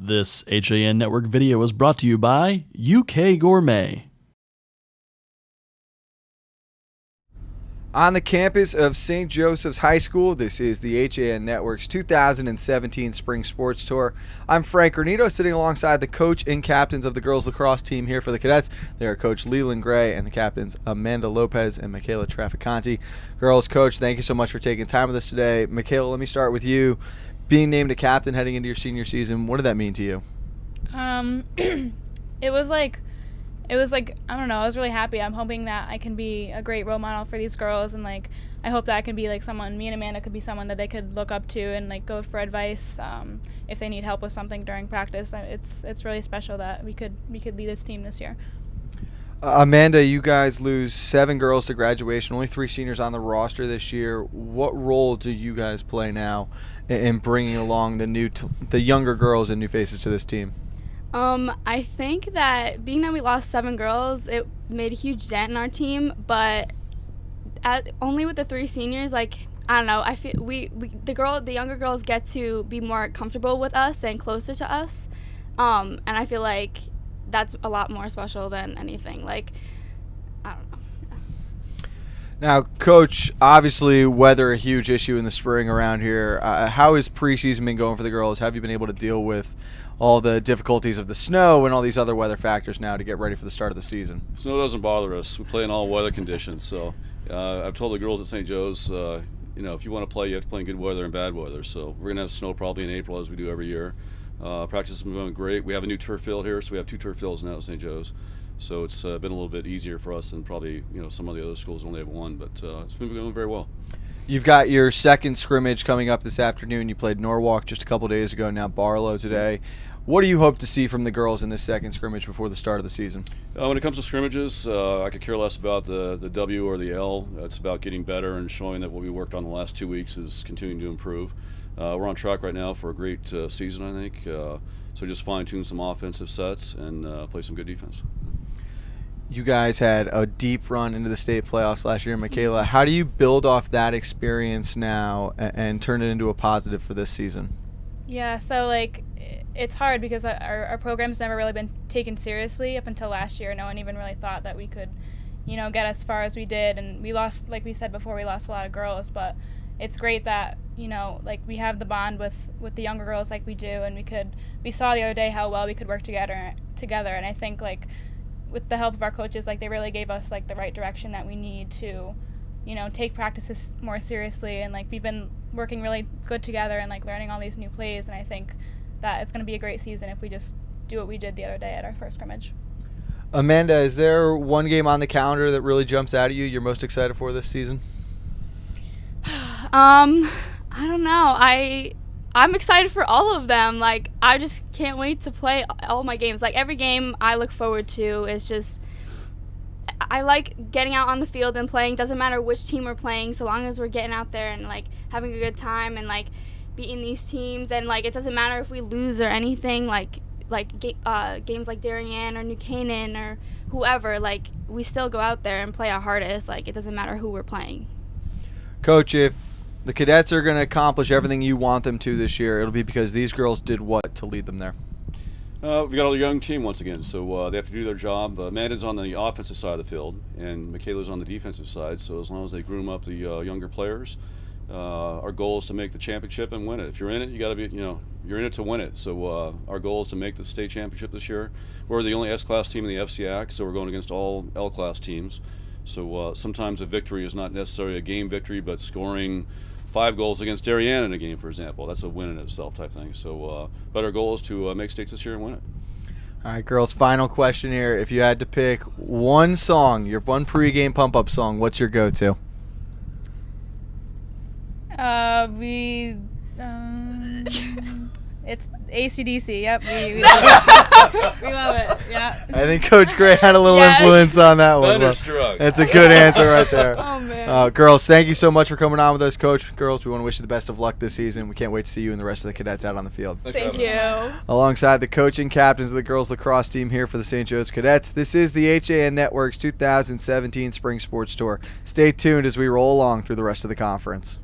This HAN Network video was brought to you by UK Gourmet. On the campus of St. Joseph's High School, this is the HAN Network's 2017 Spring Sports Tour. I'm Frank Granito, sitting alongside the coach and captains of the girls lacrosse team here for the Cadets. They are Coach Leeland Gray and the captains Amanda Lopez and Mikaela Trafecante. Girls, Coach, thank you so much for taking time with us today. Mikaela, let me start with you. Being named a captain heading into your senior season, what did that mean to you? It was like, I don't know, I was really happy. I'm hoping that I can be a great role model for these girls, and like I hope that I can be like someone, me and Amanda could be someone that they could look up to and like go for advice if they need help with something during practice. It's really special that we could lead this team this year. Amanda, you guys lose 7 girls to graduation, only 3 seniors on the roster this year. What role do you guys play now in bringing along the younger girls and new faces to this team? I think that being that we lost 7 girls, it made a huge dent in our team, but only with the 3 seniors, like, I don't know, I feel the younger girls get to be more comfortable with us and closer to us, and I feel like that's a lot more special than anything. Like, I don't know. Now, Coach, obviously weather a huge issue in the spring around here. How has preseason been going for the girls? Have you been able to deal with all the difficulties of the snow and all these other weather factors now to get ready for the start of the season? Snow doesn't bother us. We play in all weather conditions. So I've told the girls at St. Joe's, if you want to play, you have to play in good weather and bad weather. So we're going to have snow probably in April, as we do every year. Practice has been going great. We have a new turf field here, so we have 2 turf fields now at St. Joe's. So it's been a little bit easier for us than probably some of the other schools only have 1, but it's been going very well. You've got your second scrimmage coming up this afternoon. You played Norwalk just a couple days ago, now Barlow today. What do you hope to see from the girls in this second scrimmage before the start of the season? When it comes to scrimmages, I could care less about the W or the L. It's about getting better and showing that what we worked on the last 2 weeks is continuing to improve. We're on track right now for a great season, I think. So just fine-tune some offensive sets and play some good defense. You guys had a deep run into the state playoffs last year. Mikaela, how do you build off that experience now and turn it into a positive for this season? Yeah, so like it's hard because our program's never really been taken seriously up until last year. No one even really thought that we could, get as far as we did. And we lost, like we said before, we lost a lot of girls, but it's great that, like we have the bond with the younger girls like we do, and we saw the other day how well we could work together. And I think like with the help of our coaches, like they really gave us like the right direction that we need to, take practices more seriously. And like we've been working really good together and like learning all these new plays. And I think that it's going to be a great season if we just do what we did the other day at our first scrimmage. Amanda, is there one game on the calendar that really jumps out at you you're most excited for this season? I don't know. I'm excited for all of them. Like, I just can't wait to play all my games. Like, every game I look forward to is just, I like getting out on the field and playing. Doesn't matter which team we're playing, so long as we're getting out there and like having a good time and like beating these teams. And like, it doesn't matter if we lose or anything. Games like Darien or New Canaan or whoever. Like, we still go out there and play our hardest. Like, it doesn't matter who we're playing. Coach, if the Cadets are going to accomplish everything you want them to this year, it'll be because these girls did what to lead them there? We've got a young team once again, so they have to do their job. Amanda's on the offensive side of the field, and Mikaela's on the defensive side. So as long as they groom up the younger players, our goal is to make the championship and win it. If you're in it, you got to be, you're in it to win it. So our goal is to make the state championship this year. We're the only S-class team in the FCIAC, so we're going against all L-class teams. So sometimes a victory is not necessarily a game victory, but scoring 5 goals against Darien in a game, for example, that's a win in itself type thing. So, but our goal is to make states this year and win it. All right, girls, final question here. If you had to pick one song, your one pregame pump-up song, what's your go-to? It's AC/DC. Yep, we love it. Yeah. I think Coach Gray had a little influence on that one. That's a good answer right there. Oh, man. Girls, thank you so much for coming on with us, Coach. Girls, we want to wish you the best of luck this season. We can't wait to see you and the rest of the Cadets out on the field. Thank you. Alongside the coaching captains of the girls lacrosse team here for the St. Joe's Cadets, this is the HAN Network's 2017 Spring Sports Tour. Stay tuned as we roll along through the rest of the conference.